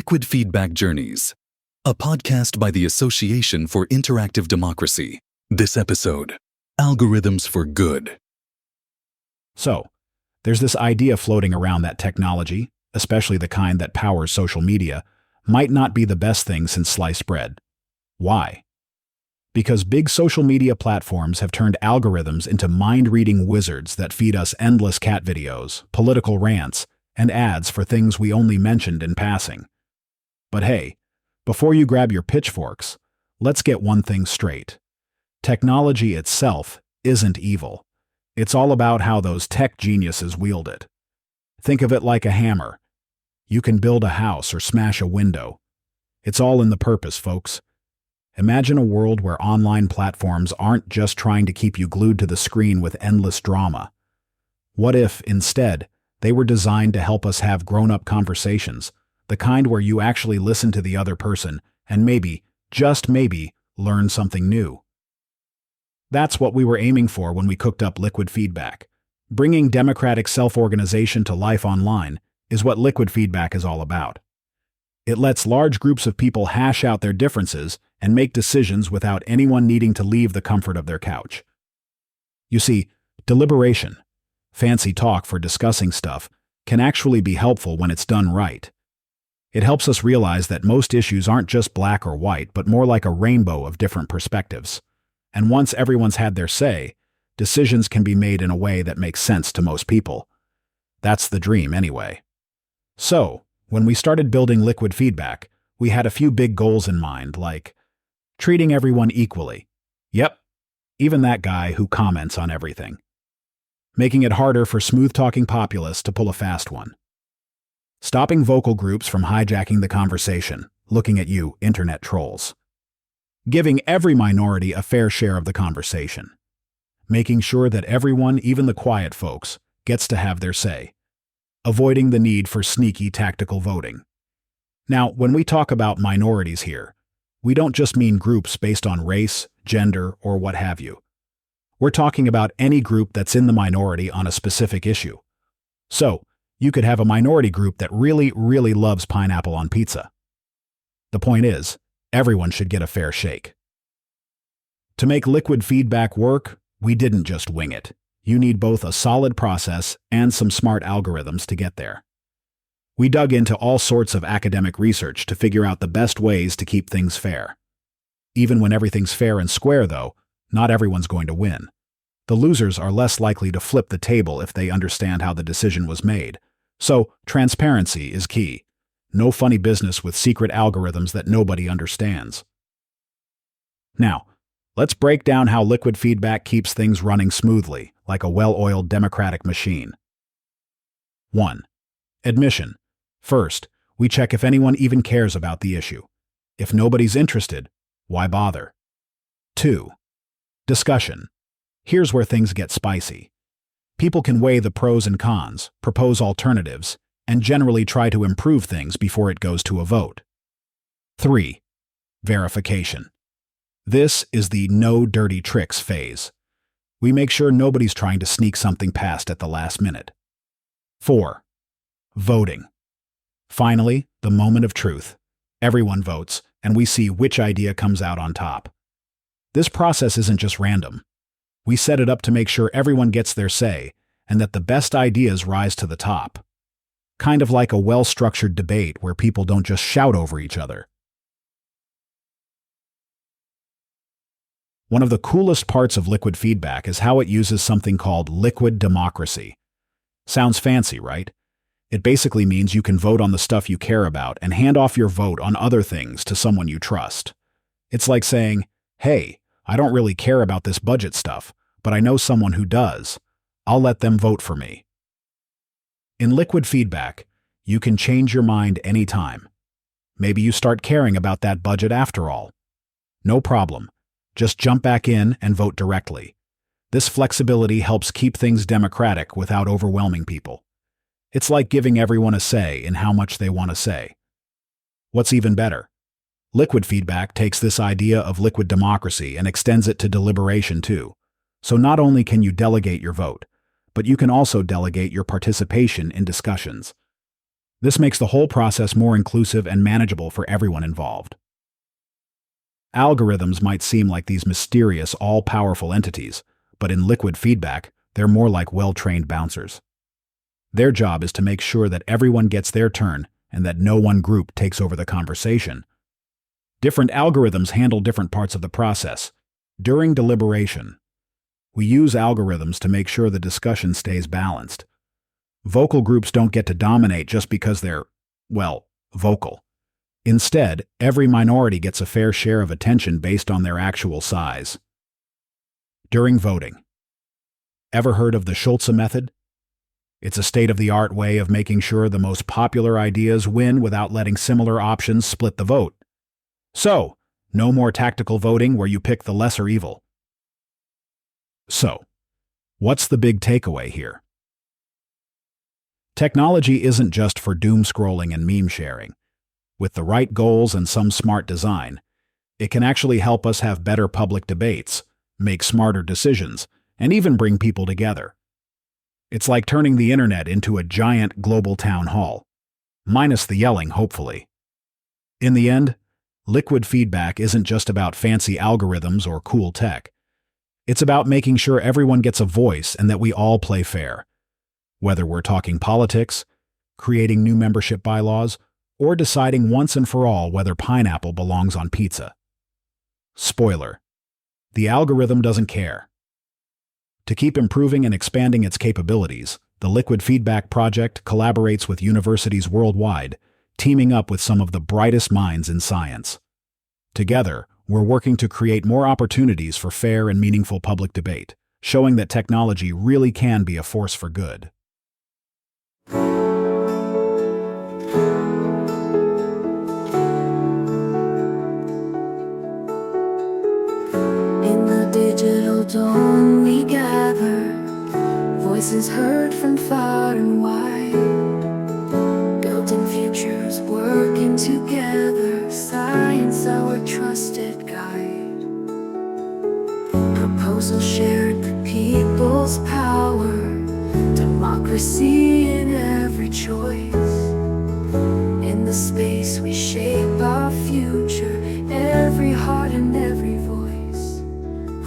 Liquid Feedback Journeys, a podcast by the Association for Interactive Democracy. This episode, Algorithms for Good. So, there's this idea floating around that technology, especially the kind that powers social media, might not be the best thing since sliced bread. Why? Because big social media platforms have turned algorithms into mind-reading wizards that feed us endless cat videos, political rants, and ads for things we only mentioned in passing. But hey, before you grab your pitchforks, let's get one thing straight. Technology itself isn't evil. It's all about how those tech geniuses wield it. Think of it like a hammer. You can build a house or smash a window. It's all in the purpose, folks. Imagine a world where online platforms aren't just trying to keep you glued to the screen with endless drama. What if, instead, they were designed to help us have grown-up conversations, the kind where you actually listen to the other person and maybe, just maybe, learn something new? That's what we were aiming for when we cooked up Liquid Feedback. Bringing democratic self-organization to life online is what Liquid Feedback is all about. It lets large groups of people hash out their differences and make decisions without anyone needing to leave the comfort of their couch. You see, deliberation, fancy talk for discussing stuff, can actually be helpful when it's done right. It helps us realize that most issues aren't just black or white, but more like a rainbow of different perspectives. And once everyone's had their say, decisions can be made in a way that makes sense to most people. That's the dream, anyway. So, when we started building Liquid Feedback, we had a few big goals in mind, like treating everyone equally. Yep, even that guy who comments on everything. Making it harder for smooth-talking populists to pull a fast one. Stopping vocal groups from hijacking the conversation, looking at you, internet trolls. Giving every minority a fair share of the conversation. Making sure that everyone, even the quiet folks, gets to have their say. Avoiding the need for sneaky tactical voting. Now, when we talk about minorities here, we don't just mean groups based on race, gender, or what have you. We're talking about any group that's in the minority on a specific issue. So, you could have a minority group that really, really loves pineapple on pizza. The point is, everyone should get a fair shake. To make Liquid Feedback work, we didn't just wing it. You need both a solid process and some smart algorithms to get there. We dug into all sorts of academic research to figure out the best ways to keep things fair. Even when everything's fair and square, though, not everyone's going to win. The losers are less likely to flip the table if they understand how the decision was made. So, transparency is key. No funny business with secret algorithms that nobody understands. Now, let's break down how Liquid Feedback keeps things running smoothly, like a well-oiled democratic machine. 1. Admission. First, we check if anyone even cares about the issue. If nobody's interested, why bother? 2. Discussion. Here's where things get spicy. People can weigh the pros and cons, propose alternatives, and generally try to improve things before it goes to a vote. 3. Verification. This is the no dirty tricks phase. We make sure nobody's trying to sneak something past at the last minute. 4. Voting. Finally, the moment of truth. Everyone votes, and we see which idea comes out on top. This process isn't just random. We set it up to make sure everyone gets their say, and that the best ideas rise to the top. Kind of like a well-structured debate where people don't just shout over each other. One of the coolest parts of Liquid Feedback is how it uses something called liquid democracy. Sounds fancy, right? It basically means you can vote on the stuff you care about and hand off your vote on other things to someone you trust. It's like saying, hey, I don't really care about this budget stuff, but I know someone who does. I'll let them vote for me. In Liquid Feedback, you can change your mind anytime. Maybe you start caring about that budget after all. No problem. Just jump back in and vote directly. This flexibility helps keep things democratic without overwhelming people. It's like giving everyone a say in how much they want to say. What's even better? Liquid Feedback takes this idea of liquid democracy and extends it to deliberation too. So not only can you delegate your vote, but you can also delegate your participation in discussions. This makes the whole process more inclusive and manageable for everyone involved. Algorithms might seem like these mysterious, all-powerful entities, but in liquid feedback, they're more like well-trained bouncers. Their job is to make sure that everyone gets their turn and that no one group takes over the conversation. Different algorithms handle different parts of the process. During deliberation, we use algorithms to make sure the discussion stays balanced. Vocal groups don't get to dominate just because they're, well, vocal. Instead, every minority gets a fair share of attention based on their actual size. During voting. Ever heard of the Schulze method? It's a state-of-the-art way of making sure the most popular ideas win without letting similar options split the vote. So, no more tactical voting where you pick the lesser evil. So, what's the big takeaway here? Technology isn't just for doom scrolling and meme sharing. With the right goals and some smart design, it can actually help us have better public debates, make smarter decisions, and even bring people together. It's like turning the internet into a giant global town hall. Minus the yelling, hopefully. In the end, liquid feedback isn't just about fancy algorithms or cool tech. It's about making sure everyone gets a voice and that we all play fair. Whether we're talking politics, creating new membership bylaws, or deciding once and for all whether pineapple belongs on pizza. Spoiler: the algorithm doesn't care. To keep improving and expanding its capabilities, the Liquid Feedback Project collaborates with universities worldwide, teaming up with some of the brightest minds in science. Together, we're working to create more opportunities for fair and meaningful public debate, showing that technology really can be a force for good. In the digital dawn we gather, voices heard from far and wide, building futures, working together, science our trusted guide. Proposals shared, the people's power, democracy in every choice. In the space we shape our future, every heart and every voice.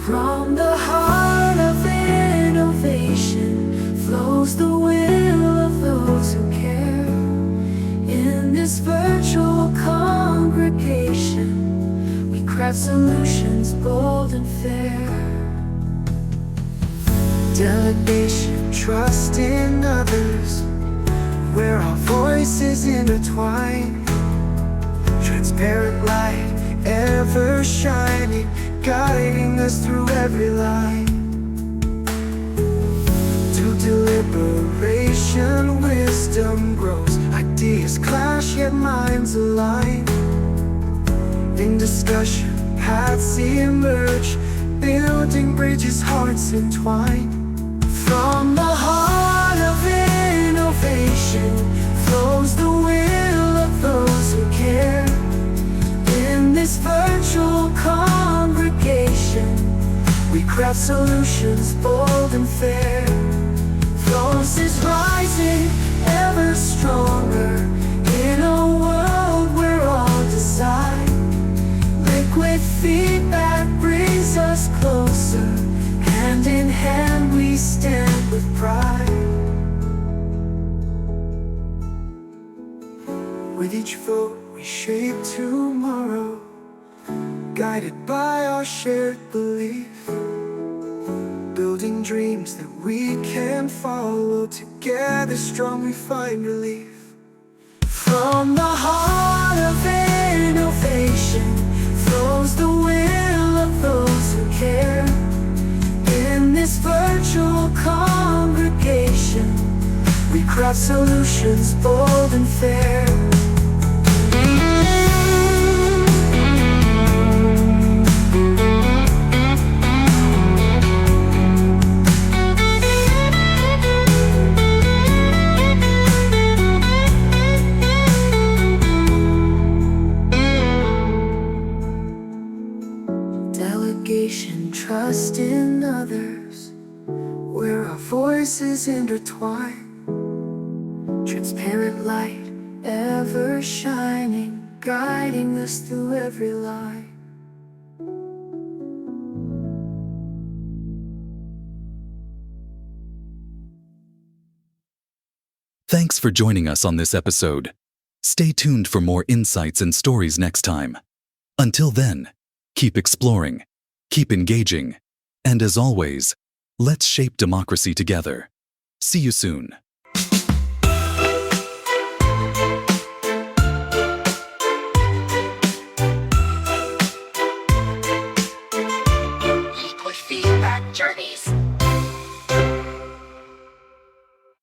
From the heart of innovation flows the will of those who care. In this virtual congregation, we craft solutions bold and fair. Delegation, trust in others, where our voices intertwine. Transparent light, ever shining, guiding us through every line. To deliberation, wisdom grows, ideas clash yet minds align. In discussion, paths emerge, building bridges, hearts entwine. From the heart of innovation flows the will of those who care. In this virtual congregation, we craft solutions bold and fair. Voices rising, ever stronger, in a world where all decide. Liquid feedback brings us closer, hand in hand we stand with pride. With each vote we shape tomorrow, guided by our shared belief. Building dreams that we can follow, together strong we find relief. From the heart of innovation flows the will of those who care. In this virtual congregation, we craft solutions bold and fair. Delegation, trust in others, where our voices intertwine. Transparent light, ever shining, guiding us through every lie. Thanks for joining us on this episode. Stay tuned for more insights and stories next time. Until then, keep exploring, keep engaging, and as always, let's shape democracy together. See you soon.